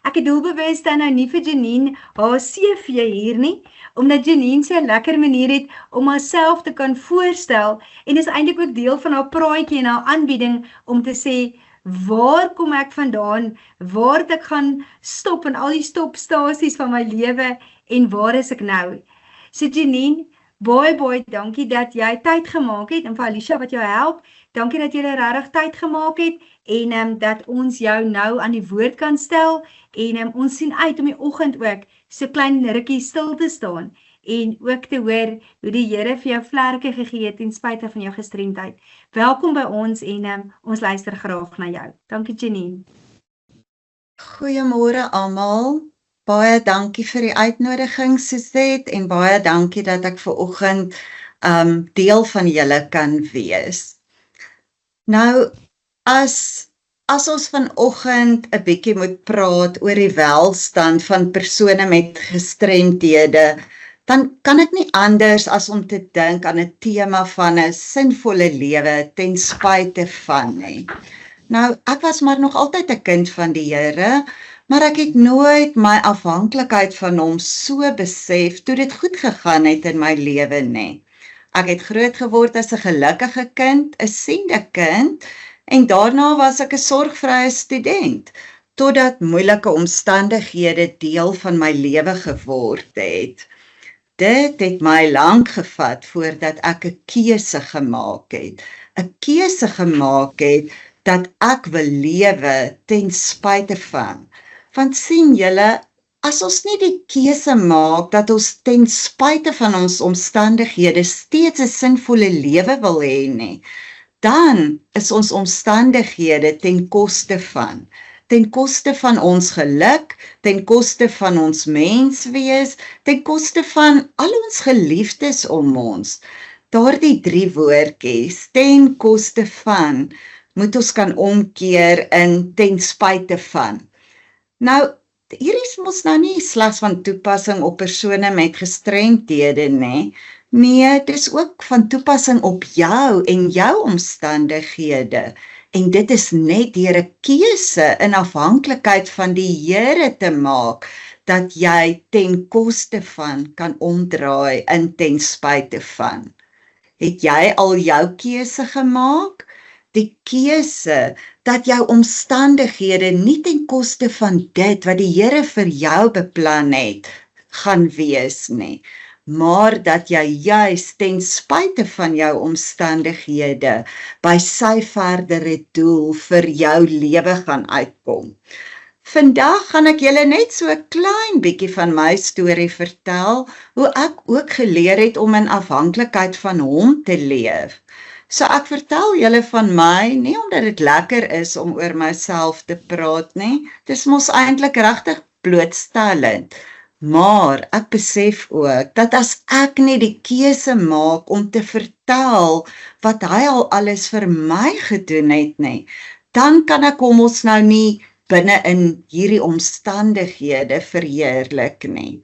Ek het doelbewus dan nou nie vir Janine haar CV hier nie, omdat Janine so 'n lekker manier het om haarself te kan voorstel en is eintlik ook deel van haar praatjie en haar aanbieding om te sê waar kom ek vandaan, waar het ek gaan stop in al die stopstasies van my lewe en waar is ek nou? So Janine, baie dankie dat jy tyd gemaak het en vir Alicia wat jou help, dankie dat jy regtig tyd gemaak het en dat ons jou nou aan die woord kan stel en ons sien uit om die oggend ook so klein rukkie stil te staan en ook te hoor hoe die Here vir jou vlerke gegee het ten spyte van jou gestremdheid. Welkom by ons en ons luister graag na jou. Dankie Janine. Goeiemôre almal. Baie dankie vir die uitnodiging Suzette en baie dankie dat ek vanoggend deel van julle kan wees. Nou as ons vanoggend 'n bietjie moet praat oor die welstand van persone met gestremdhede, dan kan ek nie anders as om te dink aan 'n tema van 'n sinvolle lewe ten spyte van nie. Nou, ek was maar nog altyd 'n kind van die Here, maar ek het nooit my afhanklikheid van hom so besef toe dit goed gegaan het in my lewe nie. Ek het groot geword as 'n gelukkige kind, 'n siende kind, en daarna was ek 'n sorgvrye student, totdat moeilike omstandighede deel van my lewe geword het. Dit het my lank gevat voordat ek 'n keuse gemaak het. 'n Keuse gemaak het dat ek wil lewe ten spyte van. Want sien julle, as ons nie die keuse maak dat ons ten spyte van ons omstandighede steeds 'n sinvolle lewe wil hê nie, dan is ons omstandighede ten koste van ons geluk, ten koste van ons menswees, ten koste van al ons geliefdes om ons. Daardie 3 woordjies, ten koste van, moet ons kan omkeer in ten spyte van. Nou, hier is mos nou nie slegs van toepassing op persone met gestremdhede nie. Nee, dit is ook van toepassing op jou en jou omstandighede. En dit is net deur 'n keuse in afhanklikheid van die Here te maak, dat jy ten koste van kan omdraai in ten spyte van. Het jy al jou keuse gemaak? Die keuse dat jou omstandighede nie ten koste van dit wat die Here vir jou beplan het, gaan wees nie, maar dat jy juis ten spyte van jou omstandighede by sy verdere doel vir jou lewe gaan uitkom. Vandag gaan ek julle net so 'n klein bietjie van my storie vertel, hoe ek ook geleer het om in afhanklikheid van hom te leef. So ek vertel julle van my, nie omdat dit lekker is om oor myself te praat nie, dis mos eintlik regtig blootstellend. Maar ek besef ook dat as ek nie die keuse maak om te vertel wat hy al alles vir my gedoen het nie, dan kan ek hom ons nou nie binne in hierdie omstandighede verheerlik nie.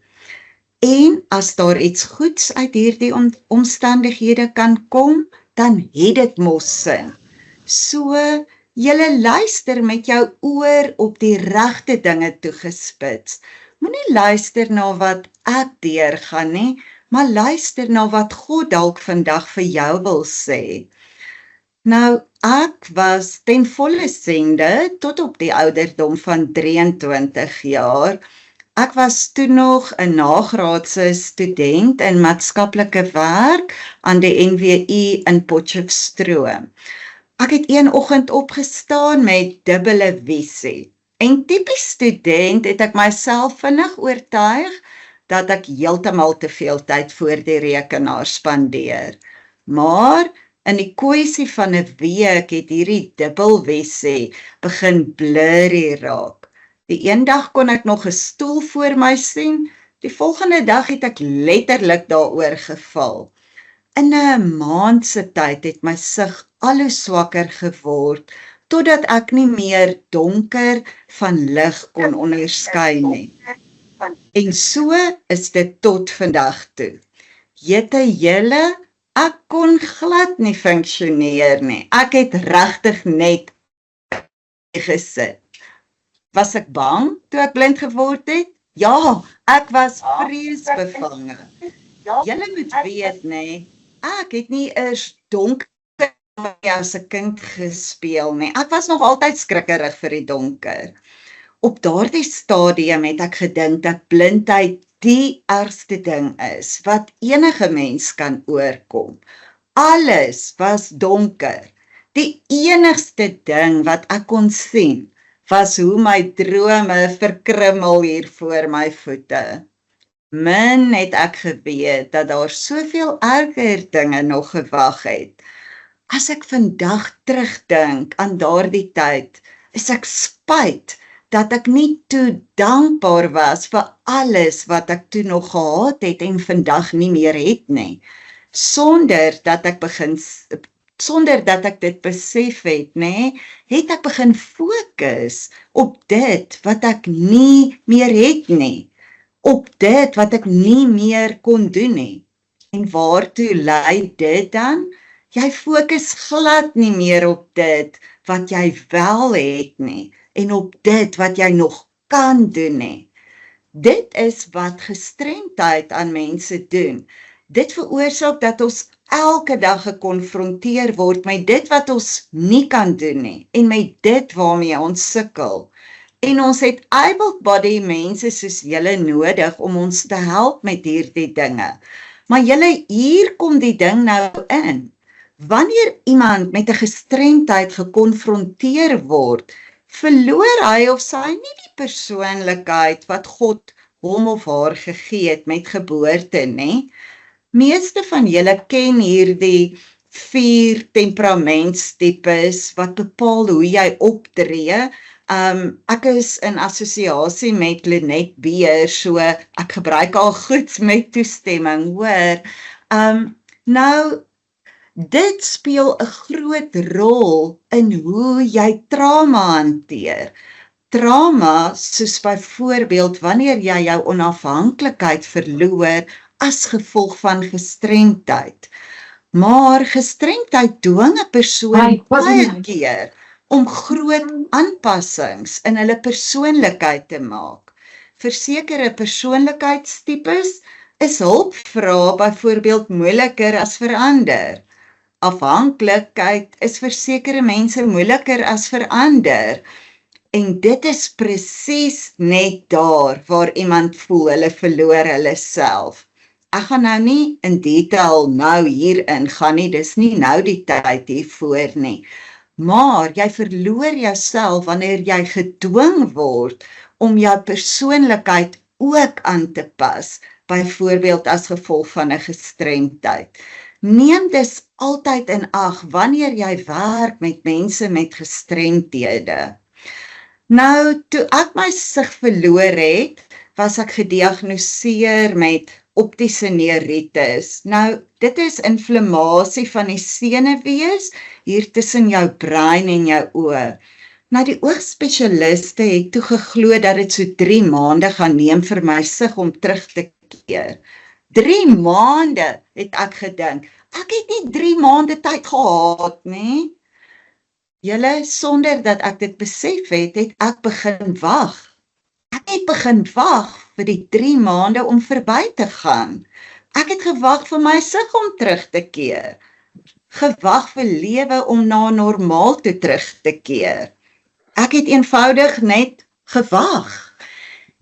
En as daar iets goeds uit hierdie omstandighede kan kom, dan het dit mos sin. So, julle luister met jou oor op die regte dinge toegespits. Moenie luister na wat ek deurgaan nie, maar luister na wat God dalk vandag vir jou wil sê. Nou, ek was ten volle siende tot op die ouderdom van 23 jaar. Ek was toe nog 'n nagraadse student in maatskaplike werk aan die NWU in Potchefstroom. Ek het een oggend opgestaan met dubbele visie. En tipies student het ek myself vinnig oortuig dat ek heeltemal te veel tyd voor die rekenaar spandeer. Maar in die kwessie van 'n week het hierdie dubbelvisie begin blurry raak. Die een dag kon ek nog 'n stoel voor my sien, die volgende dag het ek letterlik daaroor geval. In 'n maand se tyd het my sig al hoe swakker geword, totdat ek nie meer donker van lig kon onderskei nie. En so is dit tot vandag toe. Jette julle, ek kon glad nie funksioneer nie. Ek het regtig net gesit. Was ek bang toe ek blind geword het? Ja, ek was vreesbevange. Julle moet weet, nê, ek het nie eers donker as 'n kind gespeel nie. Ek was nog altyd skrikkerig vir die donker. Op daardie stadium het ek gedink dat blindheid die ergste ding is wat enige mens kan oorkom. Alles was donker. Die enigste ding wat ek kon sien was hoe my drome verkrummel hier voor my voete. Min het ek geweet dat daar soveel erger dinge nog gewag het. As ek vandag terugdink aan daardie tyd, is ek spyt dat ek nie toe dankbaar was vir alles wat ek toe nog gehad het en vandag nie meer het nie. Sonder dat ek dit besef het, nê, het ek begin fokus op dit wat ek nie meer het nie, op dit wat ek nie meer kon doen nie. En waartoe lei dit dan? Jy fokus glad nie meer op dit wat jy wel het nie, en op dit wat jy nog kan doen nie. Dit is wat gestremdheid aan mense doen. Dit veroorsaak dat ons elke dag gekonfronteer word met dit wat ons nie kan doen nie, en met dit waarmee ons sukkel. En ons het able-bodied mense soos julle nodig om ons te help met hierdie dinge. Maar julle, hier kom die ding nou in. Wanneer iemand met 'n gestremdheid gekonfronteer word, verloor hy of sy nie die persoonlikheid wat God hom of haar gegee het met geboorte, nê? Meeste van julle ken hierdie 4 temperamentstipes wat bepaal hoe jy optree. Ek is in assosiasie met Lenet Beer, so ek gebruik al goed met toestemming, hoor. Nou, dit speel 'n groot rol in hoe jy trauma hanteer. Trauma, soos byvoorbeeld wanneer jy jou onafhanklikheid verloor as gevolg van gestremdheid. Maar gestremdheid dwing 'n persoon baie keer om groot aanpassings in hulle persoonlikheid te maak. Vir sekere persoonlikheidstipes is hulpvrae byvoorbeeld moeiliker as vir ander. Afhanklikheid is vir sekere mense moeiliker as vir ander. En dit is presies net daar waar iemand voel hulle verloor hulle self. Ek gaan nou nie in detail nou hierin gaan nie, dis nie nou die tyd hiervoor nie. Maar jy verloor jouself wanneer jy gedwing word om jou persoonlikheid ook aan te pas, byvoorbeeld as gevolg van 'n gestremdheid. Neem dus altyd in ag wanneer jy werk met mense met gestremdhede. Nou, toe ek my sig verloor het, was ek gediagnoseer met optiese neuritis. Nou, dit is inflammasie van die senuwees hier tussen jou brein en jou oë. Nou, die oogspesialiste het toe geglo dat dit so 3 maande gaan neem vir my sig om terug te keer. 3 maande, het ek gedink. Ek het nie 3 maande tyd gehad, nie. Julle, sonder dat ek dit besef het, het ek begin wag. Ek het begin wag vir die 3 maande om verby te gaan. Ek het gewag vir my sig om terug te keer. Gewag vir lewe om na normaal toe terug te keer. Ek het eenvoudig net gewag.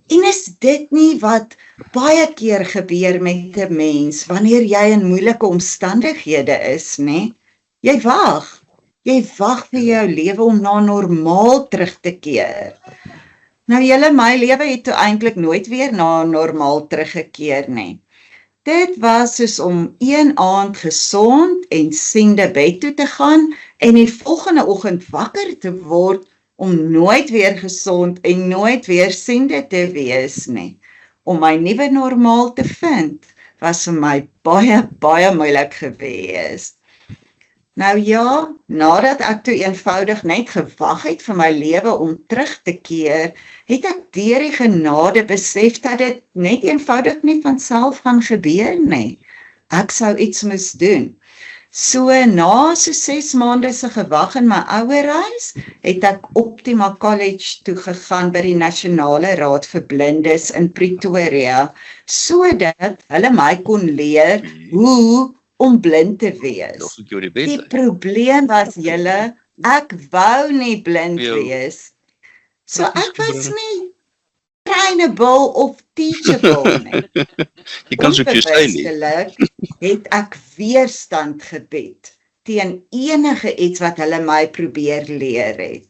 En is dit nie wat baie keer gebeur met 'n mens wanneer jy in moeilike omstandighede is, nê? Jy wag. Jy wag vir jou lewe om na normaal terug te keer. Nou julle, my lewe het toe eintlik nooit weer na normaal teruggekeer nie. Dit was soos om een aand gesond en siende bed toe te gaan en die volgende oggend wakker te word om nooit weer gesond en nooit weer siende te wees nie. Om my nuwe normaal te vind, was vir my baie moeilik gewees. Nou ja, nadat ek toe eenvoudig net gewag het vir my lewe om terug te keer, het ek deur die genade besef dat dit net eenvoudig nie van self gaan gebeur nie. Ek sou iets moes doen. So na so 6 maande se gewag in my ouerhuis, het ek Optima College toe gegaan by die Nasionale Raad vir Blindes in Pretoria, sodat hulle my kon leer hoe om blind te wees. Die probleem was julle, ek wou nie blind wees. So ek was nie trainable of teachable nie. Jy kan so op jou sy nie. Onbewustelik het ek weerstand gebied teen enige iets wat hulle my probeer leer het.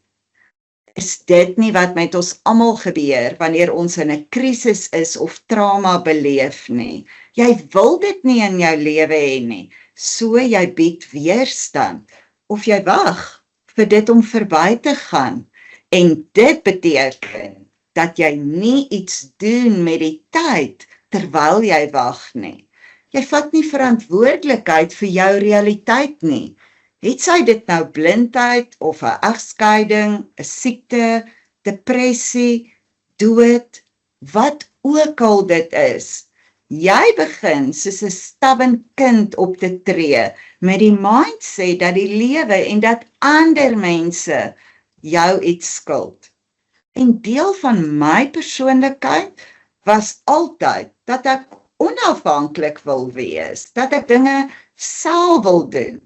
Is dit nie wat met ons almal gebeur wanneer ons in 'n krisis is of trauma beleef nie? Jy wil dit nie in jou lewe hê nie, so jy bied weerstand of jy wag vir dit om verby te gaan. En dit beteken dat jy nie iets doen met die tyd terwyl jy wag nie. Jy vat nie verantwoordelikheid vir jou realiteit nie. Het sy dit nou blindheid of 'n egskeiding, 'n siekte, depressie, dood, wat ook al dit is. Jy begin soos 'n stubborn kind op te tree met die mindset dat die lewe en dat ander mense jou iets skuld. En deel van my persoonlikheid was altyd dat ek onafhanklik wil wees, dat ek dinge self wil doen.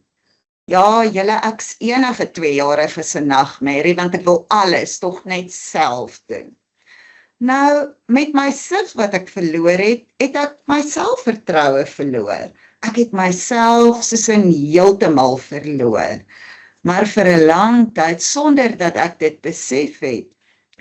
Ja, ek's enige 2-jarige se nagmerrie, want ek wil alles tog net self doen. Nou, met my sig wat ek verloor het, het ek my selfvertroue verloor. Ek het myself soos in heeltemal verloor. Maar vir 'n lang tyd, sonder dat ek dit besef het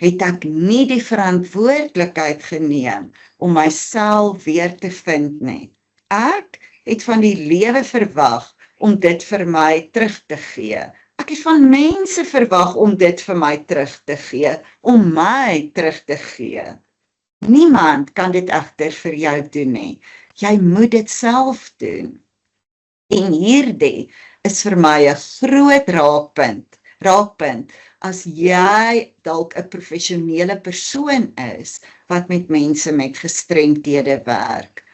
ek nie die verantwoordelikheid geneem om myself weer te vind nie. Ek het van die lewe verwag om dit vir my terug te gee. Ek het van mense verwag om dit vir my terug te gee, om my terug te gee. Niemand kan dit egter vir jou doen nie. Jy moet dit self doen. En hierdie is vir my 'n groot raakpunt as jy dalk 'n professionele persoon is wat met mense met gestremthede werk.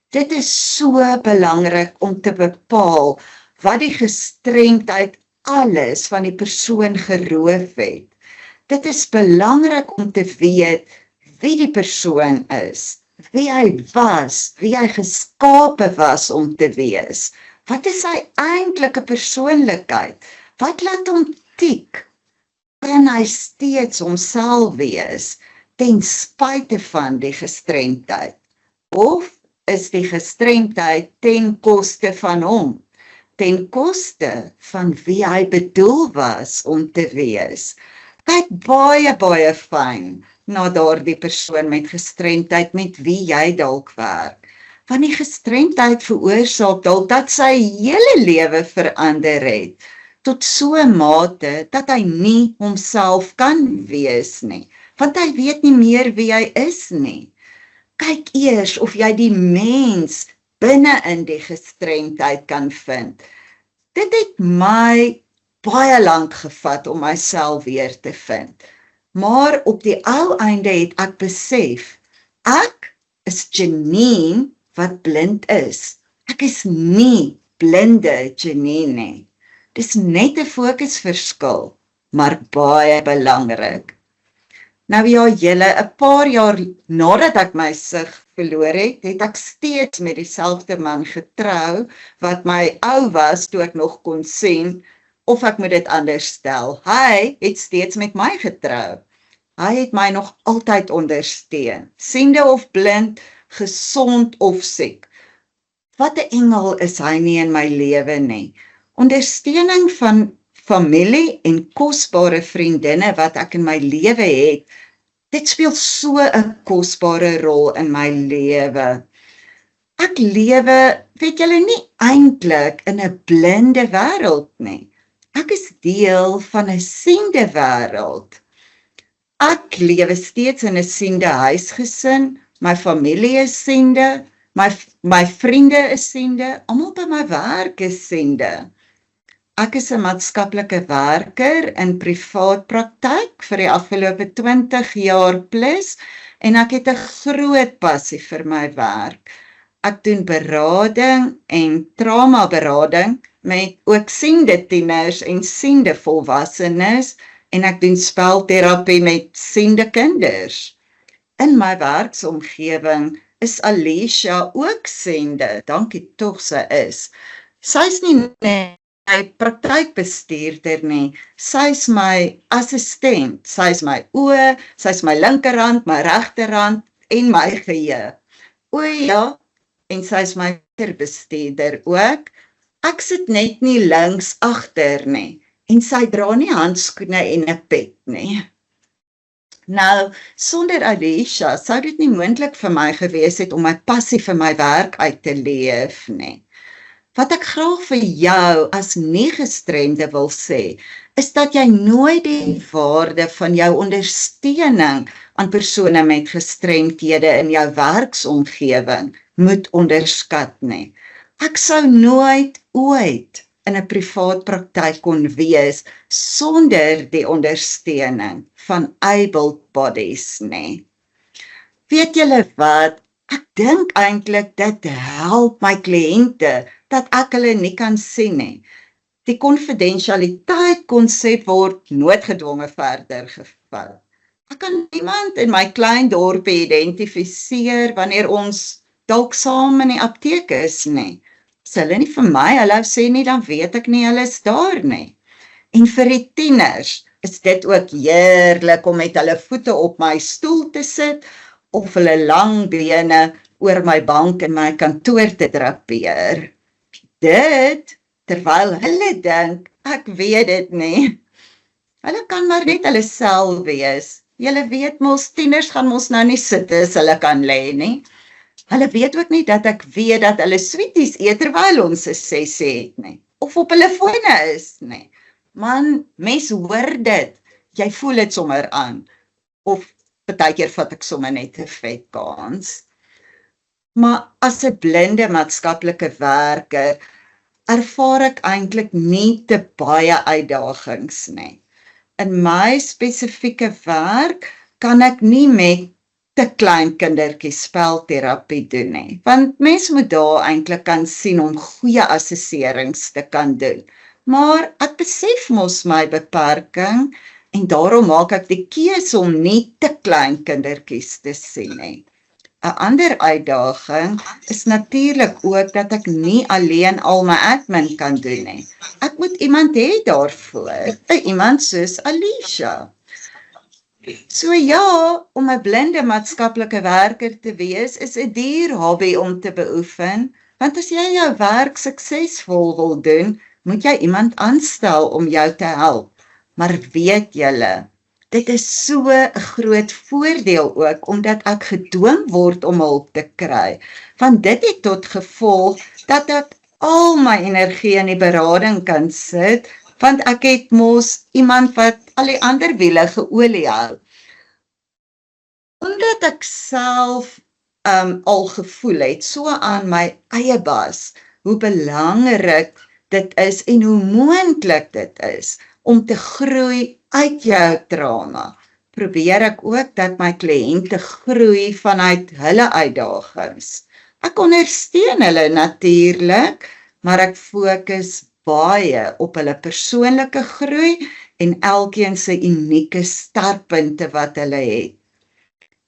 Dit is so belangrik om te bepaal wat die gestremdheid alles van die persoon geroof het. Dit is belangrik om te weet wie die persoon is, wie hy was, wie hy geskape was om te wees. Wat is sy eintlike persoonlikheid? Wat laat hom tik? Kan hy steeds homself wees, ten spyte van die gestremdheid? Of is die gestremdheid ten koste van hom? Ten koste van wie hy bedoel was om te wees? Kyk baie fyn na daardie persoon met gestremdheid met wie jy dalk werk. Want die gestremdheid veroorsaak dalk dat sy hele lewe verander het, tot so 'n mate dat hy nie homself kan wees nie, want hy weet nie meer wie hy is nie. Kyk eers of jy die mens binne in die gestremdheid kan vind. Dit het my baie lank gevat om myself weer te vind. Maar op die ou einde het ek besef, ek is Janine wat blind is. Ek is nie blinde Janine nie. Dis net 'n fokusverskil, maar baie belangrik. Nou ja, 'n paar jaar nadat ek my sig verloor het ek steeds met dieselfde man getrou, wat my ou was toe ek nog kon sien, of ek moet dit anders stel. Hy het steeds met my getrou. Hy het my nog altyd ondersteun, siende of blind, gesond of siek. Wat 'n engel is hy nie in my lewe nie. Ondersteuning van familie en kosbare vriendinne wat ek in my lewe het, dit speel so 'n kosbare rol in my lewe. Ek lewe, weet julle, nie eintlik in 'n blinde wêreld nie. Ek is deel van 'n siende wêreld. Ek lewe steeds in 'n siende huisgesin, my familie is siende, my vriende is siende, almal by my werk is siende. Ek is 'n maatskaplike werker in privaat praktyk vir die afgelope 20 jaar plus en ek het 'n groot passie vir my werk. Ek doen berading en trauma berading met ook siende tieners en siende volwassenes en ek doen spelterapie met siende kinders. In my werksomgewing is Alicia ook siende, dankie tog sy is. Sy's nie net my praktykbestuurder nie, sy's my assistent, sy's my oë, sy's my linkerhand, my regterhand en my geheue. O ja, en sy's my bestuurder ook. Ek sit net nie links agter nie, en sy dra nie handskoene en 'n pet nie. Nou, sonder Alicia sou dit nie moontlik vir my gewees het om my passie vir my werk uit te leef nie. Wat ek graag vir jou as nie-gestremde wil sê, is dat jy nooit die waarde van jou ondersteuning aan persone met gestremthede in jou werksomgewing moet onderskat nie. Ek sou nooit ooit in 'n privaat praktyk kon wees sonder die ondersteuning van able bodies nie. Weet julle wat? Ek dink eintlik dit help my kliënte dat ek hulle nie kan sien nie. Die konfidensialiteit konsep word noodgedwonge verder geval. Ek kan niemand in my klein dorpie identifiseer wanneer ons dalk saam in die apteek is nie. As hulle nie vir my hallo sê nie, dan weet ek nie hulle is daar nie. En vir die tieners is dit ook heerlik om met hulle voete op my stoel te sit of hulle lang bene oor my bank in my kantoor te drapeer. Dit, terwyl hulle dink, ek weet dit nie. Hulle kan maar net hulle self wees. Julle weet mos, tieners gaan mos nou nie sit as hulle kan lê nie. Hulle weet ook nie dat ek weet dat hulle sweeties eet terwyl ons 'n sessie het nie. Of op hulle fone is nie. Man, mens hoor dit. Jy voel dit sommer aan. Of partykeer vat ek sommer net 'n vet kans. Maar as 'n blinde maatskaplike werker ervaar ek eintlik nie te baie uitdagings nie. In my spesifieke werk kan ek nie met te klein kindertjies spelterapie doen nie, want mens moet daar eintlik kan sien om goeie assesserings te kan doen. Maar ek besef mos my beperking en daarom maak ek die keuse om nie te klein kindertjies te sien nie. 'n Ander uitdaging is natuurlik ook dat ek nie alleen al my admin kan doen nie. Ek moet iemand hê daarvoor, iemand soos Alicia. So ja, om 'n blinde maatskaplike werker te wees is 'n duur hobby om te beoefen, want as jy jou werk suksesvol wil doen, moet jy iemand aanstel om jou te help. Maar weet julle, dit is so 'n groot voordeel ook, omdat ek gedwing word om hulp te kry. Want dit het tot gevolg dat ek al my energie in die berading kan sit, want ek het mos iemand wat al die ander wiele geolie hou. Omdat ek self al gevoel het, so aan my eie bas, hoe belangrik dit is en hoe moontlik dit is om te groei uit jou trauma, probeer ek ook dat my kliënte groei vanuit hulle uitdagings. Ek ondersteun hulle natuurlik, maar ek fokus baie op hulle persoonlike groei en elkeen se unieke sterkpunte wat hulle het.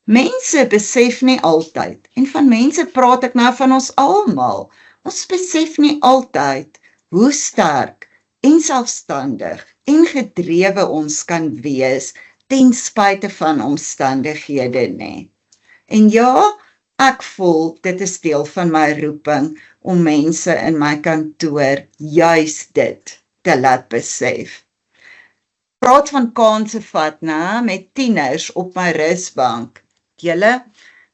Mense besef nie altyd, en van mense praat ek nou van ons almal, ons besef nie altyd hoe sterk en selfstandig en gedrewe ons kan wees ten spyte van omstandighede nie. En ja, ek voel dit is deel van my roeping om mense in my kantoor juis dit te laat besef. Praat van kanse vat, met tieners op my rusbank. Julle,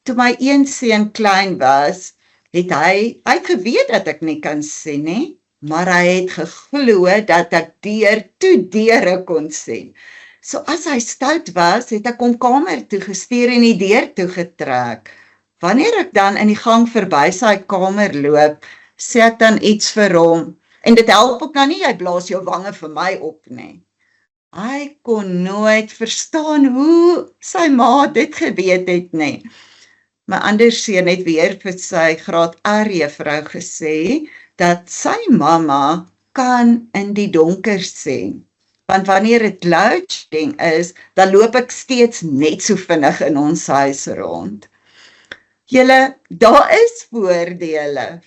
toe my een seun klein was, het hy geweet dat ek nie kan sien nie, maar hy het geglo dat ek deure kon sien. So as hy stout was, het ek hom kamer toe gestuur en die deur toe getrek. Wanneer ek dan in die gang verby sy kamer loop, sê ek dan iets vir hom, en dit help ook nou nie, jy blaas jou wange vir my op nie. Hy kon nooit verstaan hoe sy ma dit geweet het nie. My ander seun het weer vir sy graad R juffrou gesê, dat sy mamma kan in die donker sien. Want wanneer dit load shedding is, dan loop ek steeds net so vinnig in ons huis rond. Julle, daar is voordele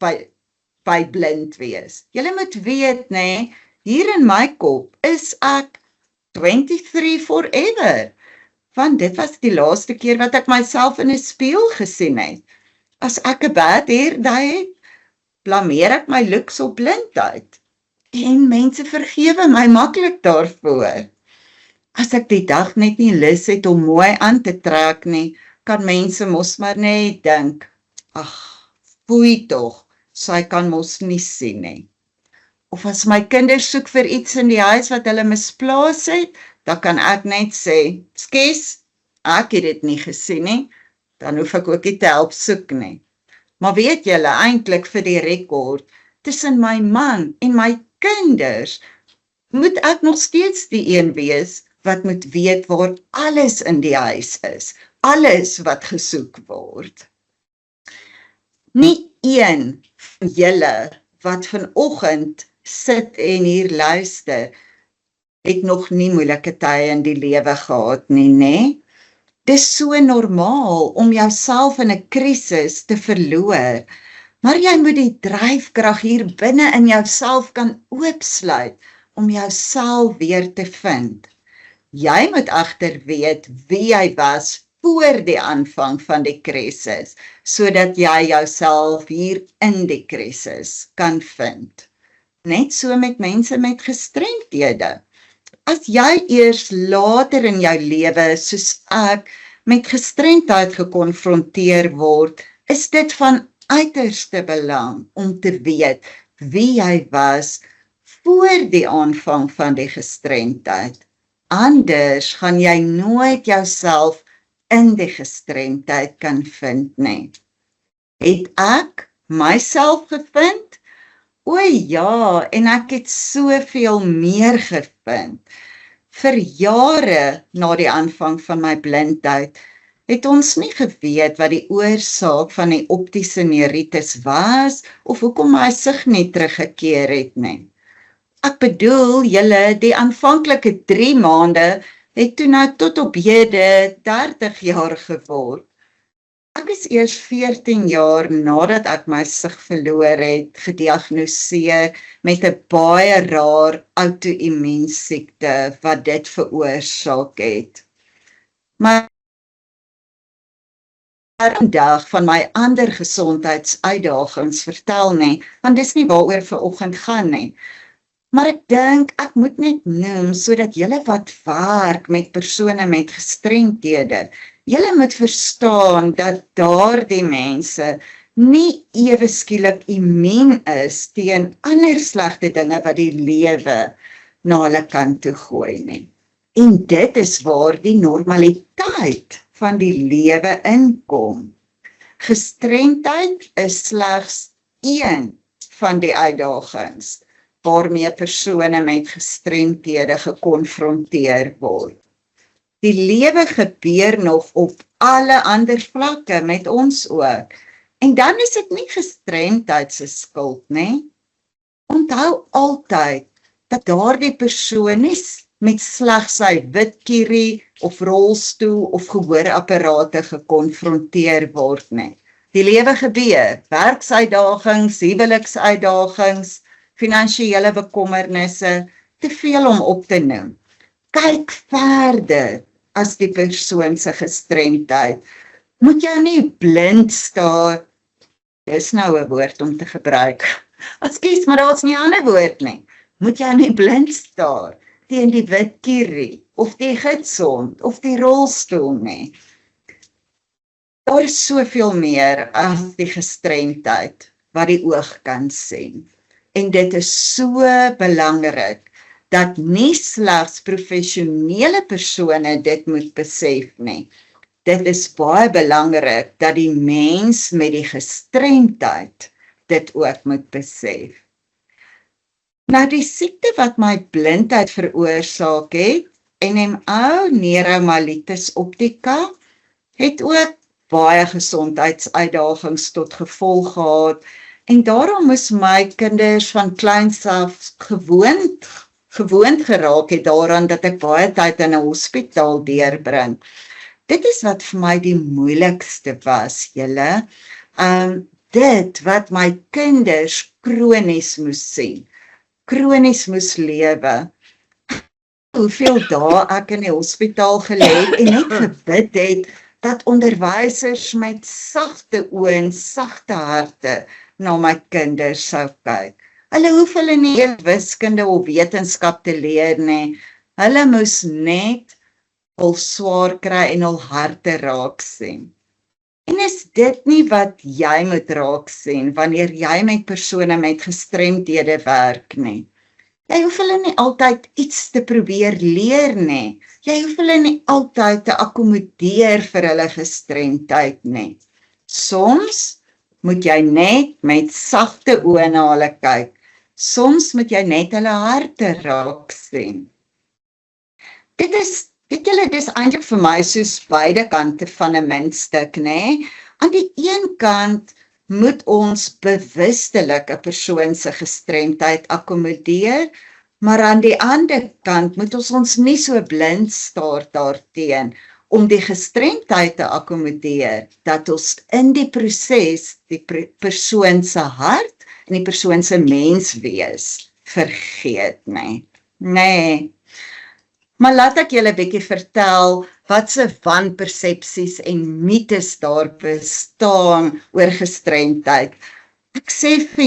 by blind wees. Julle moet weet, nê, hier in my kop is ek 23 forever. Want dit was die laaste keer wat ek myself in 'n spieël gesien het. As ek 'n bad hair day het, blameer ek my looks op blindheid. En mense vergewe my maklik daarvoor. As ek die dag net nie lus het om mooi aan te trek nie, kan mense mos maar net dink, ag, foei tog, sy kan mos nie sien nie. Of as my kinders soek vir iets in die huis wat hulle misplaas het, dan kan ek net sê, skus, ek het dit nie gesien nie, dan hoef ek ook nie te help soek nie. Maar weet julle, eintlik vir die rekord, tussen my man en my kinders, moet ek nog steeds die een wees, wat moet weet waar alles in die huis is, alles wat gesoek word. Nie een van julle wat vanoggend sit en hier luister, het nog nie moeilike tye in die lewe gehad nie, nê? Dis so normaal om jouself in 'n krisis te verloor, maar jy moet die dryfkrag hier binne in jouself kan oopsluit om jouself weer te vind. Jy moet egter weet wie jy was voor die aanvang van die krisis, sodat jy jouself hier in die krisis kan vind. Net so met mense met gestremdhede. As jy eers later in jou lewe, soos ek, met gestremdheid gekonfronteer word, is dit van uiterste belang om te weet wie jy was voor die aanvang van die gestremdheid. Anders gaan jy nooit jouself in die gestremdheid kan vind nie. Het ek myself gevind? O ja, en ek het soveel meer gevind. Vir jare na die aanvang van my blindheid, het ons nie geweet wat die oorsaak van die optiese neuritis was, of hoekom my sig nie teruggekeer het nie. Ek bedoel, julle, die aanvanklike 3 maande, het toe nou tot op hede 30 jaar geword. Ek is eers 14 jaar nadat ek my sig verloor het, gediagnoseer met 'n baie rar outo-immuunsiekte wat dit veroorsaak het. Maar vandag van my ander gesondheidsuitdagings vertel nie, want dis nie waaroor vanoggend gaan nie. Maar ek dink ek moet net noem sodat julle wat werk met persone met gestremdhede, julle moet verstaan dat daardie mense nie ewe skielik immuun is teen ander slegte dinge wat die lewe na hulle kant toe gooi nie. En dit is waar die normaliteit van die lewe inkom. Gestremdheid is slegs een van die uitdagings waarmee persone met gestremdhede gekonfronteer word. Die lewe gebeur nog op alle ander vlakke met ons ook. En dan is dit nie gestremdheid se skuld nie. Onthou altyd dat daardie persoon nie met slegs sy witkierie of rolstoel of gehoorapparate gekonfronteer word nie. Die lewe gebeur, werksuitdagings, huweliksuitdagings, finansiële bekommernisse, te veel om op te noem. Kyk verder as die persoon se gestremdheid. Moet jy nie blind staar, dis nou 'n woord om te gebruik. Ekskuus, maar daar's nie 'n ander woord nie. Moet jy nie blind staar teen die witkierie, of die gidsond, of die rolstoel nie. Daar is soveel meer as die gestremdheid wat die oog kan sien. En dit is so belangrik dat nie slegs professionele persone dit moet besef nie. Dit is baie belangrik dat die mens met die gestremdheid dit ook moet besef. Nou die siekte wat my blindheid veroorsaak het, NMO, neuromyelitis optica, het ook baie gesondheidsuitdagings tot gevolg gehad En daarom moes my kinders van kleins af gewoond geraak het daaraan dat ek baie tyd in 'n hospitaal deurbring. Dit is wat vir my die moeilikste was, julle. Dit wat my kinders kronies moes sien, kronies moes lewe. Hoeveel dae ek in die hospitaal gelê het en net gebid het dat onderwysers met sagte oë en sagte harte na my kinders sou kyk. Hulle hoef hulle nie wiskunde of wetenskap te leer nie. Hulle moes net hul swaar kry en hul harte raak sien. En is dit nie wat jy moet raak sien wanneer jy met persone met gestremdhede werk nie? Jy hoef hulle nie altyd iets te probeer leer nie. Jy hoef hulle nie altyd te akkommodeer vir hulle gestremdheid nie. Soms moet jy net met sagte oë na hulle kyk. Soms moet jy net hulle harte raak sien. Weet julle, dis eintlik vir my soos beide kante van 'n muntstuk, nê? Aan die een kant moet ons bewustelik 'n persoon se gestremdheid akkommodeer, maar aan die ander kant moet ons nie so blind staar daarteen om die gestremdheid te akkommodeer, dat ons in die proses die persoon se hart en die persoon se menswees vergeet, nee. Maar laat ek julle 'n bietjie vertel wat se wanpersepsies en mites daar bestaan oor gestremdheid. Ek sê vir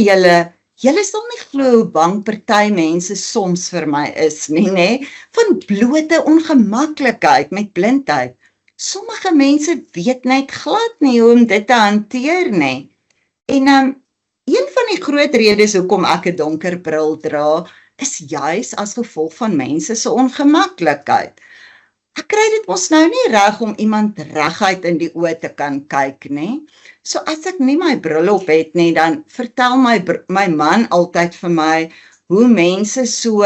julle sal nie glo hoe bang party mense soms vir my is nie, nê? Van blote ongemaklikheid met blindheid. Sommige mense weet net glad nie hoe om dit te hanteer nie. En een van die groot redes hoekom ek 'n donker bril dra, is juis as gevolg van mense se ongemaklikheid. Ek kry dit mos nou nie reg om iemand reguit in die oë te kan kyk nie. So as ek nie my bril op het nie, dan vertel my man altyd vir my hoe mense so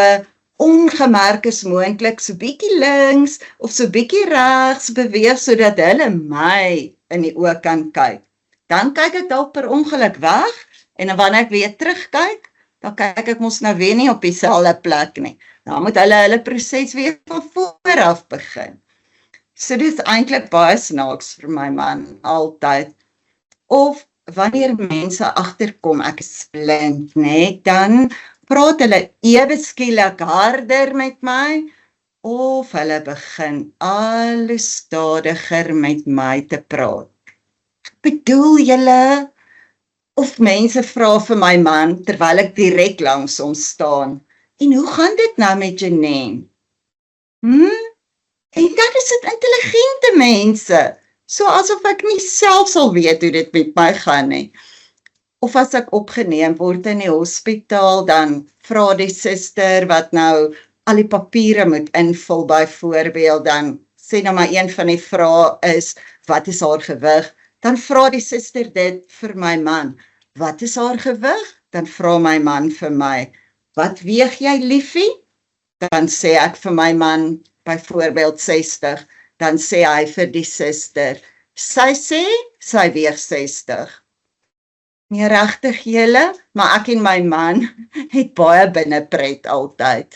ongemerk is moontlik so bietjie links of so bietjie regs beweeg sodat hulle my in die oë kan kyk. Dan kyk ek dalk per ongeluk weg en wanneer ek weer terugkyk, dan kyk ek mos nou weer nie op dieselfde plek nie. Dan moet hulle proses weer van voor af begin. So dit is eintlik baie snaaks vir my man, altyd. Of wanneer mense agterkom ek is blind, dan praat hulle ewe skielik harder met my, of hulle begin al hoe stadiger met my te praat. Bedoel julle? Of mense vra vir my man, terwyl ek direk langs hom staan, en hoe gaan dit nou met Janine? En dan is dit intelligente mense, so asof ek nie self sal weet hoe dit met my gaan nie. Of as ek opgeneem word in die hospitaal, dan vra die suster wat nou al die papiere moet invul byvoorbeeld, dan sê nou maar een van die vrae is, wat is haar gewig? Dan vra die suster dit vir my man, wat is haar gewig? Dan vra my man vir my, wat weeg jy liefie? Dan sê ek vir my man, byvoorbeeld 60, dan sê hy vir die suster, sy sê, sy weeg 60. Nee, regtig julle, maar ek en my man het baie binnepret altyd.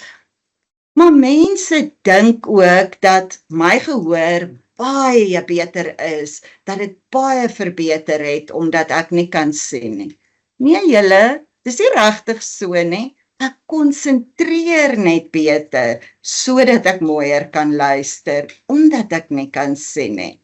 Maar mense dink ook dat my gehoor baie beter is, dat dit baie verbeter het, omdat ek nie kan sien nie. Nee julle, dis nie regtig so nie. Ek konsentreer net beter, sodat ek mooier kan luister, omdat ek nie kan sien nie.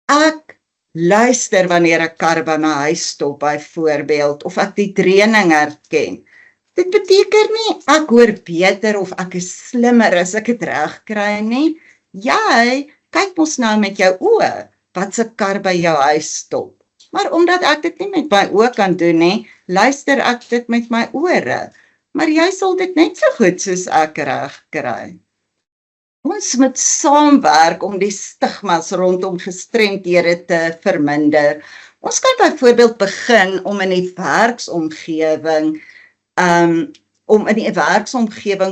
Ek luister wanneer ek kar by my huis stop, byvoorbeeld, of ek die dreuning herken. Dit beteken nie, ek hoor beter of ek is slimmer as ek het reg kry nie. Jy kyk mos nou met jou oë, wat se kar by jou huis stop. Maar omdat ek dit nie met my oë kan doen nie, luister ek dit met my ore. Maar jy sal dit net so goed soos ek reg kry. Ons moet saamwerk om die stigmas rondom gestremdhede te verminder. Ons kan byvoorbeeld begin om in die werksomgewing,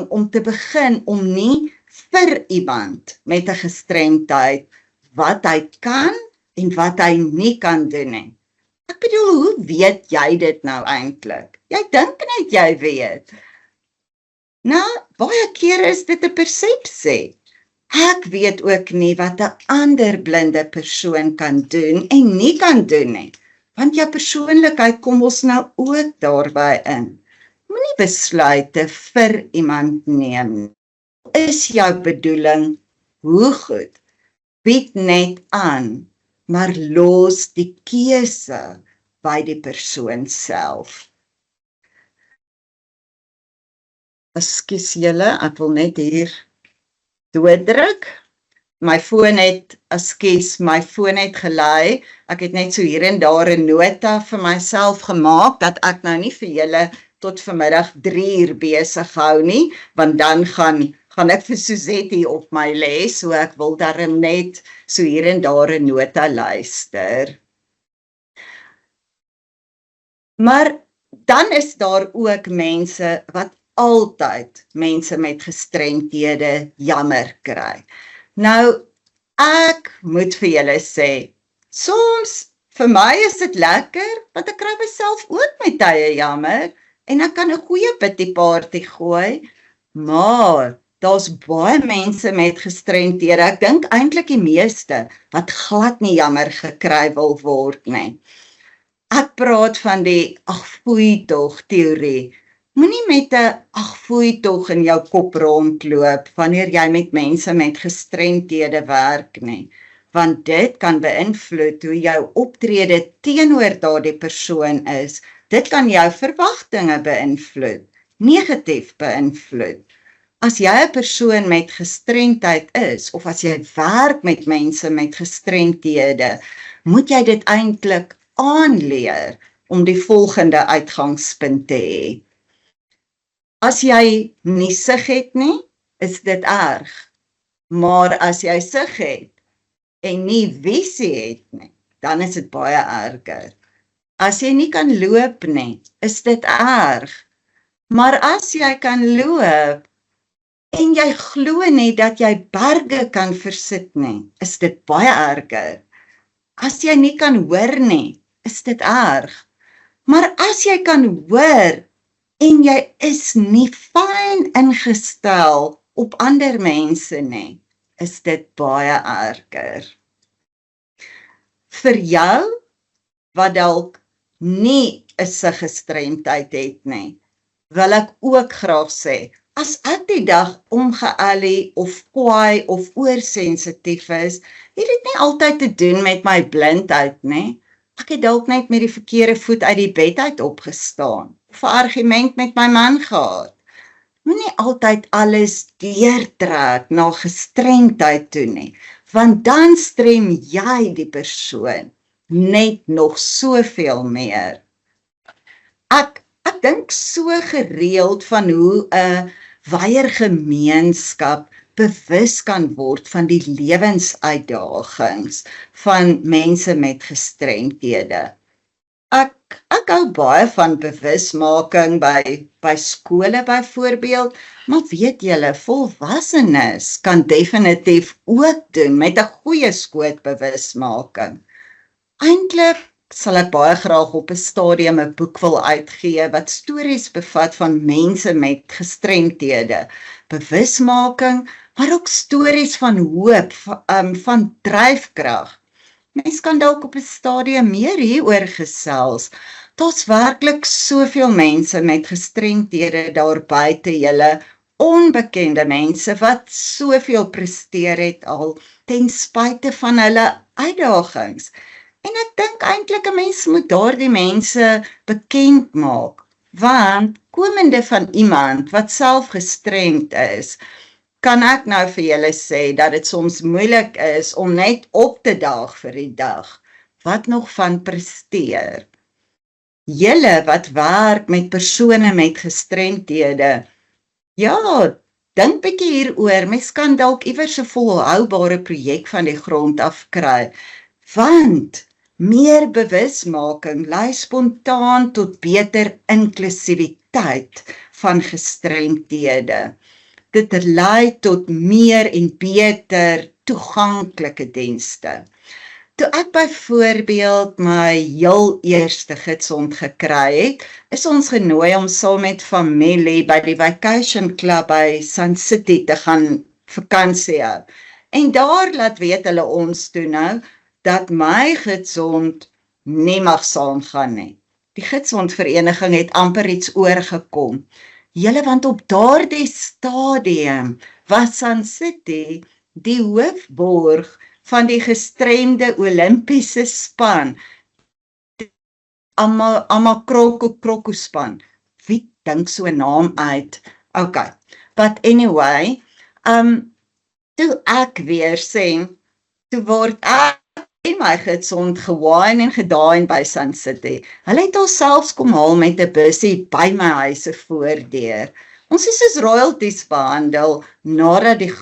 om te begin om nie vir iemand met 'n gestremdheid wat hy kan en wat hy nie kan doen nie. Ek bedoel, hoe weet jy dit nou eintlik? Jy dink net jy weet. Nou, baie kere is dit 'n persepsie. Ek weet ook nie wat 'n ander blinde persoon kan doen en nie kan doen nie. Want jou persoonlikheid kom ons nou ook daarby in. Moenie besluite vir iemand neem. Is jou bedoeling hoe goed? Bied net aan, maar los die keuse by die persoon self. Ekskuus julle, ek wil net hier dooddruk. My foon het gelei. Ek het net so hier en daar 'n nota vir myself gemaak, dat ek nou nie vir julle tot vanmiddag 3 uur besig hou nie, want dan gaan ek vir Suzette hier op my lê, so ek wil darm net so hier en daar 'n nota luister. Maar dan is daar ook mense wat altyd mense met gestremdhede jammer kry. Nou, ek moet vir julle sê, soms vir my is dit lekker, want ek kry myself ook met tye jammer, en ek kan 'n goeie pity party gooi, maar daar's baie mense met gestremdhede, ek dink eintlik die meeste, wat glad nie jammer gekry wil word nie. Ek praat van die ag foei tog teorie. Moenie met 'n ag foei tog in jou kop rondloop wanneer jy met mense met gestremdhede werk nie, want dit kan beïnvloed hoe jou optrede teenoor daardie persoon is. Dit kan jou verwagtinge beïnvloed, negatief beïnvloed. As jy 'n persoon met gestremdheid is, of as jy werk met mense met gestremdhede, moet jy dit eintlik aanleer om die volgende uitgangspunt te hê. As jy nie sig het nie, is dit erg. Maar as jy sig het en nie visie het nie, dan is dit baie erger. As jy nie kan loop nie, is dit erg. Maar as jy kan loop en jy glo nie dat jy berge kan versit nie, is dit baie erger. As jy nie kan hoor nie, is dit erg. Maar as jy kan hoor en jy is nie fyn ingestel op ander mense nie, is dit baie erger. Vir jou, wat dalk nie 'n siggestremdheid het nie, wil ek ook graag sê, as ek die dag omgeëlie of kwaai of oorsensitief is, het dit nie altyd te doen met my blindheid nie. Ek het dalk net met die verkeerde voet uit die bed uit opgestaan, of 'n argument met my man gehad. Moenie altyd alles deurtrek na gestremdheid toe nie, want dan strem jy die persoon net nog soveel meer. Ek dink so gereeld van hoe 'n wyeer gemeenskap bewus kan word van die lewensuitdagings van mense met gestremdhede. Ek hou baie van bewusmaking by skole byvoorbeeld, maar weet julle, volwassenes kan definitief ook doen met 'n goeie skoot bewusmaking. Eintlik sal ek baie graag op 'n stadium 'n boek wil uitgee wat stories bevat van mense met gestremdhede, bewusmaking, maar ook stories van hoop, van dryfkrag. Mens kan dalk op 'n stadium meer hieroor gesels. Daar's werklik soveel mense met gestremdhede daar buite, julle onbekende mense wat soveel presteer het al ten spyte van hulle uitdagings. En ek dink eintlik 'n mens moet daardie mense bekend maak, want komende van iemand wat self gestremd is, kan ek nou vir julle sê dat dit soms moeilik is om net op te daag vir die dag. Wat nog van presteer? Julle wat werk met persone met gestremdhede, ja, dink bietjie hieroor, mens kan dalk iewers 'n volhoubare projek van die grond af kry, want meer bewusmaking lei spontaan tot beter inklusiwiteit van gestremdhede. Dit lei tot meer en beter toeganklike dienste. Toe ek byvoorbeeld my heel eerste gidsond gekry het, is ons genooi om saam met familie by die vacation club by Sun City te gaan vakansie hou. En daar laat weet hulle ons toe nou, dat my gidsond nie mag saamgaan nie. Die gidsondvereniging het amper iets oorgekom. Julle, want op daardie stadium was Sun City die hoofborg van die gestremde Olimpiese span, Amakroku span. Wie dink so 'n naam uit? Okay, but anyway, toe ek weer sê, toe word ek en my gidsond gewaan en gedaan by Sun City. Hulle het ons selfs kom haal met 'n bussie by my huis se voordeur. Ons is soos royalties behandel nadat die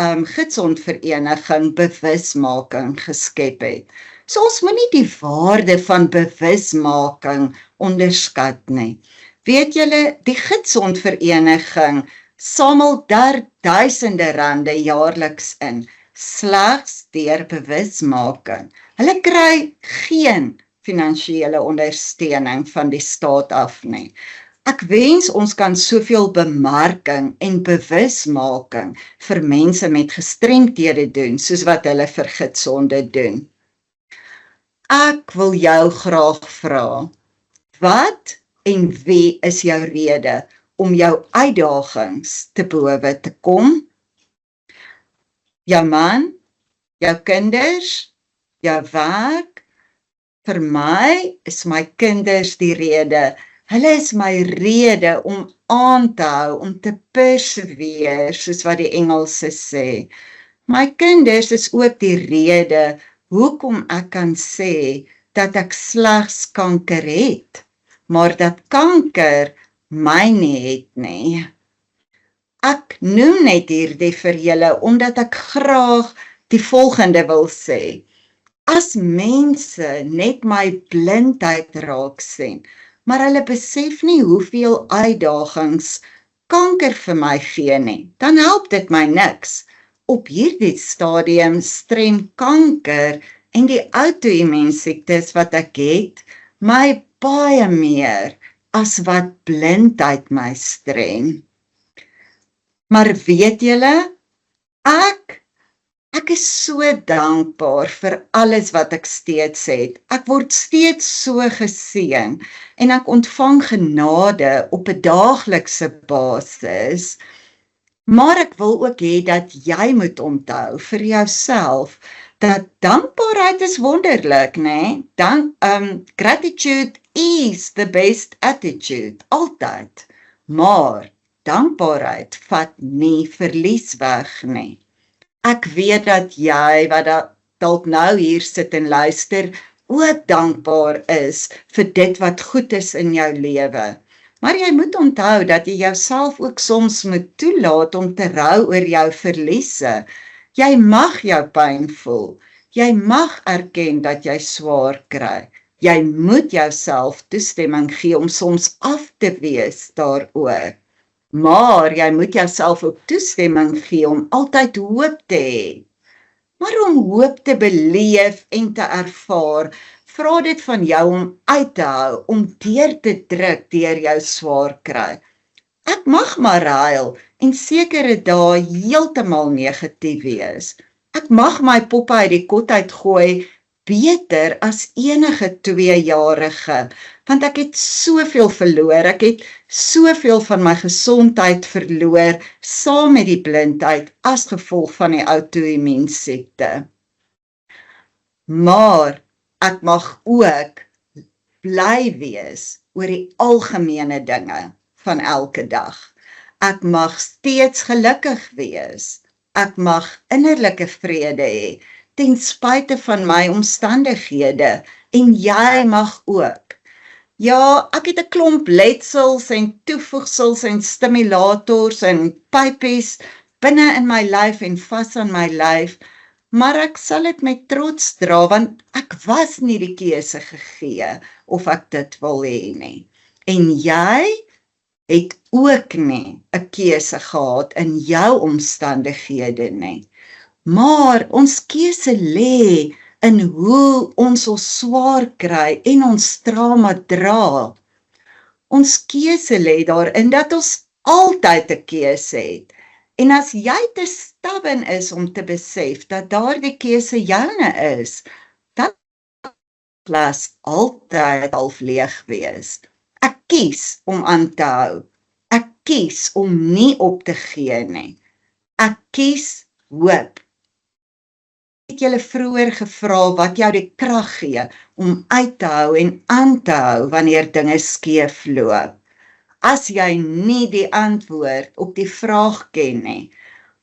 gidsondvereniging bewusmaking geskep het. So ons moenie die waarde van bewusmaking onderskat nie. Weet julle, die gidsondvereniging samel duisende rande jaarliks in, slegs deur bewusmaking. Hulle kry geen finansiële ondersteuning van die staat af nie. Ek wens ons kan soveel bemarking en bewusmaking vir mense met gestremthede doen, soos wat hulle vir gidsonde doen. Ek wil jou graag vra, wat en wie is jou rede om jou uitdagings te bowe te kom? Jou man, jou kinders, jou werk? Vir my is my kinders die rede. Hulle is my rede om aan te hou, om te persevere, soos wat die Engelse sê. My kinders is ook die rede hoekom ek kan sê dat ek slegs kanker het, maar dat kanker my nie het nie. Ek noem net hierdie vir julle, omdat ek graag die volgende wil sê. As mense net my blindheid raak sien, maar hulle besef nie hoeveel uitdagings kanker vir my gee nie, dan help dit my niks. Op hierdie stadium strem kanker en die outoimmuunsiektes wat ek het, my baie meer as wat blindheid my strem. Maar weet julle, ek is so dankbaar vir alles wat ek steeds het. Ek word steeds so geseën en ek ontvang genade op 'n daaglikse basis. Maar ek wil ook hê dat jy moet onthou vir jouself dat dankbaarheid is wonderlik, né? Gratitude is the best attitude, altyd. Maar dankbaarheid vat nie verlies weg nie. Ek weet dat jy wat dalk nou hier sit en luister, ook dankbaar is vir dit wat goed is in jou lewe. Maar jy moet onthou dat jy jouself ook soms moet toelaat om te rou oor jou verliese. Jy mag jou pyn voel. Jy mag erken dat jy swaar kry. Jy moet jouself toestemming gee om soms af te wees daaroor. Maar jy moet jouself ook toestemming gee om altyd hoop te hê. Maar om hoop te beleef en te ervaar, vra dit van jou om uit te hou, om deur te druk deur jou swaar kry. Ek mag maar huil en sekere dae heeltemal negatief wees. Ek mag my poppe uit die kot uitgooi beter as enige 2-jarige, want ek het soveel verloor, ek het soveel van my gesondheid verloor, saam met die blindheid, as gevolg van die outoimmuunsiekte. Maar ek mag ook bly wees oor die algemene dinge van elke dag. Ek mag steeds gelukkig wees. Ek mag innerlike vrede hê, ten spyte van my omstandighede, en jy mag ook. Ja, ek het 'n klomp letsels en toevoegsels en stimulators en pypies binne in my lyf en vas aan my lyf, maar ek sal dit met trots dra, want ek was nie die keuse gegee of ek dit wil hê nie. En jy het ook nie 'n keuse gehad in jou omstandighede nie. Maar ons keuse lê in hoe ons swaar kry en ons trauma dra. Ons keuse lê daarin dat ons altyd 'n keuse het. En as jy te stubborn is om te besef dat daardie keuse joune is, dan glas altyd half leeg wees. Ek kies om aan te hou. Ek kies om nie op te gee nie. Ek kies hoop. Het julle vroeër gevra wat jou die krag gee om uit te hou en aan te hou wanneer dinge skeef loop? As jy nie die antwoord op die vraag ken nie,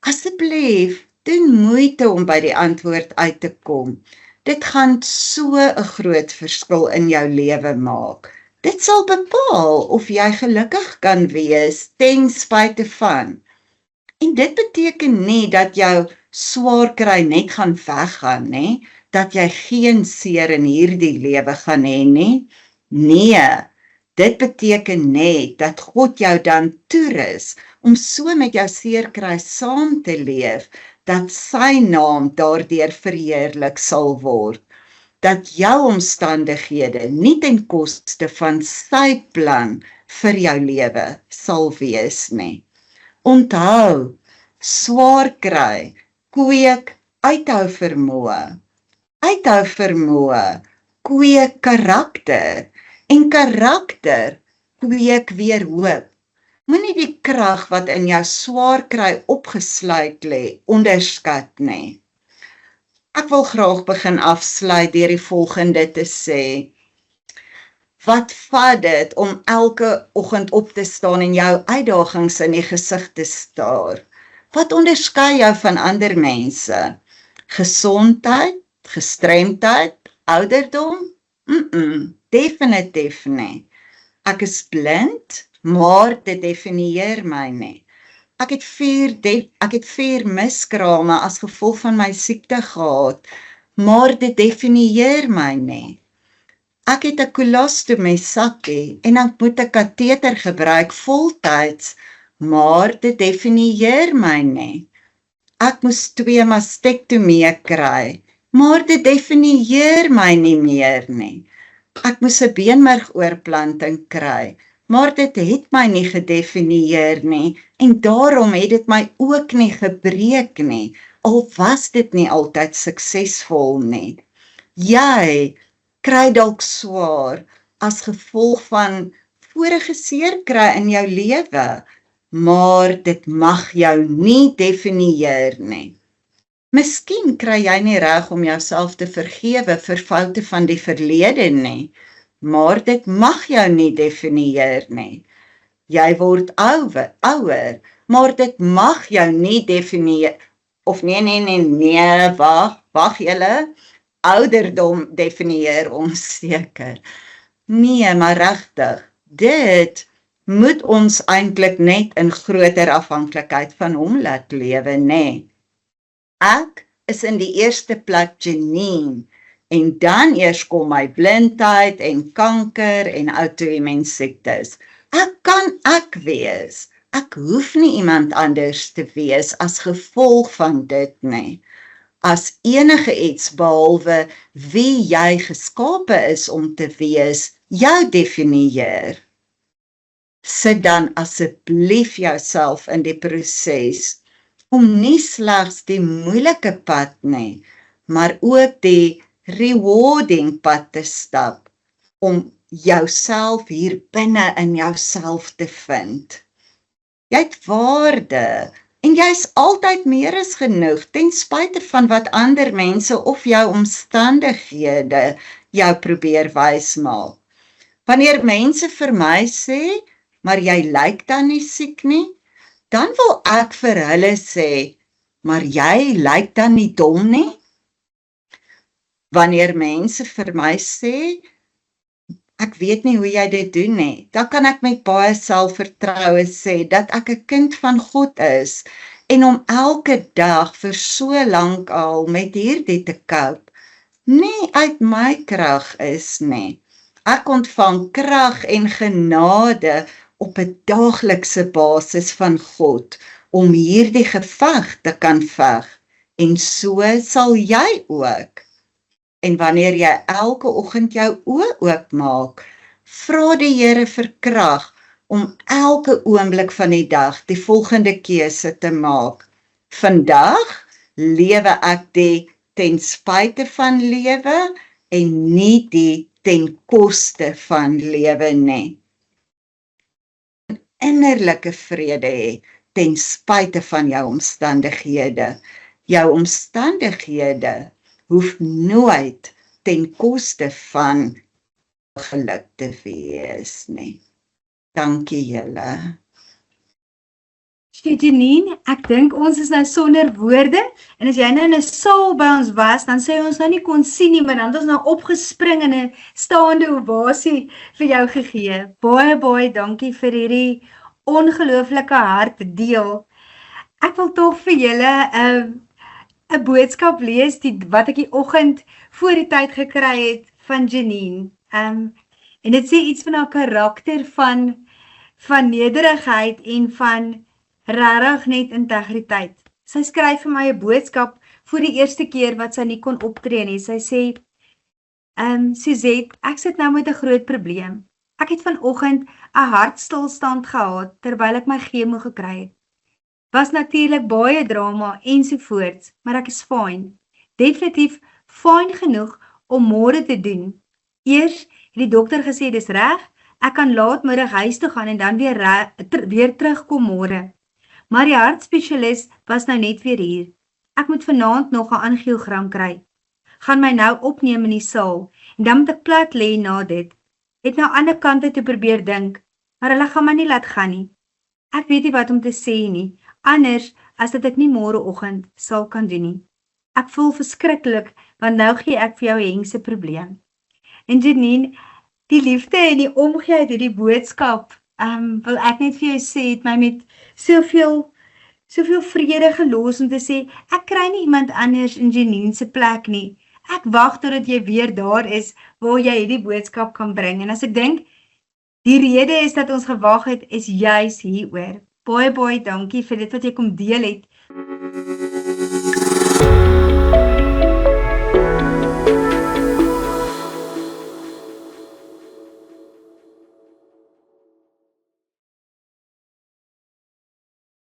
asseblief doen moeite om by die antwoord uit te kom. Dit gaan so 'n groot verskil in jou lewe maak. Dit sal bepaal of jy gelukkig kan wees ten spyte van. En dit beteken nie dat jou swaar kry net gaan weggaan, nie, dat jy geen seer in hierdie lewe gaan hê nie. Nee, dit beteken net dat God jou dan toerus om so met jou seerkry saam te leef, dat sy naam daardeur verheerlik sal word. Dat jou omstandighede nie ten koste van sy plan vir jou lewe sal wees nie. Onthou, swaar kry, kweek uithou vermoë. Uithou vermoë, kweek karakter. En karakter kweek weer hoop. Moenie die krag wat in jou swaar kry opgesluit lê, onderskat nie. Ek wil graag begin afsluit deur die volgende te sê. Wat vat dit om elke oggend op te staan en jou uitdagings in die gesig te staar? Wat onderskei jou van ander mense? Gesondheid, gestremdheid, ouderdom? Definitief nie. Ek is blind, maar dit definieer my nie. Ek het 4 miskrame as gevolg van my siekte gehad, maar dit definieer my nie. Ek het 'n kolostomie sakkie en ek moet 'n kateter gebruik voltyds, maar dit definieer my nie. Ek moes 2 mastektomieë kry, maar dit definieer my nie meer nie. Ek moes 'n beenmergoorplanting kry, maar dit het my nie gedefinieer nie en daarom het dit my ook nie gebreek nie, al was dit nie altyd suksesvol nie. Jy kry dalk swaar as gevolg van vorige seerkry in jou lewe, maar dit mag jou nie definieer nie. Miskien kry jy nie reg om jouself te vergewe vir foute van die verlede nie, maar dit mag jou nie definieer nie. Jy word ouer, maar dit mag jou nie definieer, of nee, wag julle, ouderdom definieer ons seker. Nee, maar regtig, dit moet ons eintlik net in groter afhanklikheid van hom laat lewe, nê. Ek is in die eerste plek Janine, en dan eers kom my blindheid en kanker en outoimmuun siektes. Ek kan ek wees. Ek hoef nie iemand anders te wees as gevolg van dit nie. As enige iets behalwe wie jy geskape is om te wees, jou definieer. Sit dan asseblief jouself in die proses om nie slegs die moeilike pad nie, maar ook die rewarding pad te stap, om jouself hier binne in jouself te vind. Jy het waarde, en jy is altyd meer as genoeg, ten spyte van wat ander mense of jou omstandighede jou probeer wys maak. Wanneer mense vir my sê, maar jy lyk dan nie siek nie, dan wil ek vir hulle sê, maar jy lyk dan nie dom nie. Wanneer mense vir my sê, ek weet nie hoe jy dit doen nie, dan kan ek met baie selfvertroue sê dat ek 'n kind van God is en om elke dag vir so lank al met hierdie te cope, nie uit my krag is nie. Ek ontvang krag en genade op 'n daaglikse basis van God om hierdie geveg te kan veg en so sal jy ook. En wanneer jy elke oggend jou oë oopmaak, vra die Here vir krag om elke oomblik van die dag die volgende keuse te maak. Vandag lewe ek die ten spyte van lewe en nie die ten koste van lewe nie. Innerlike vrede hê ten spyte van jou omstandighede. Jou omstandighede hoef nooit ten koste van geluk te wees nie. Dankie julle. Janine, ek dink ons is nou sonder woorde, en as jy nou in 'n saal by ons was, dan sê ons nou nie kon sien nie, maar dan het ons nou opgespring en 'n staande ovasie vir jou gegee. Baie dankie vir hierdie ongelooflike hartdeel. Ek wil tog vir julle 'n boodskap lees wat ek die oggend voor die tyd gekry het van Janine. En dit sê iets van haar karakter van nederigheid en van regtig net integriteit. Sy skryf vir my 'n boodskap voor die eerste keer wat sy nie kon optree nie. Sy sê, Suzette, ek sit nou met 'n groot probleem. Ek het vanoggend 'n hartstilstand gehad terwyl ek my chemo gekry het. Was natuurlik baie drama ensovoorts, maar ek is fyn. Definitief fyn genoeg om môre te doen. Eers het die dokter gesê dis reg, ek kan laatmiddag huis toe gaan en dan weer terugkom môre. Maar die hartspesialis was nou net weer hier. Ek moet vanaand nog 'n angiogram kry. Gaan my nou opneem in die saal en dan moet ek plat lê na dit. Het nou ander kante te probeer dink, maar hulle gaan my nie laat gaan nie. Ek weet nie wat om te sê nie, anders as dat ek nie môreoggend sal kan doen nie. Ek voel verskriklik, want nou gee ek vir jou 'n hengse probleem. En Janine, die liefde en die omgee uit hierdie boodskap, wil ek net vir jou sê, het my met soveel vrede gelos om te sê, ek kry nie iemand anders in Janine se plek nie. Ek wag totdat jy weer daar is, waar jy hierdie boodskap kan bring. En as ek dink, die rede is dat ons gewag het, is juis hieroor. Baie dankie vir dit wat jy kom deel het.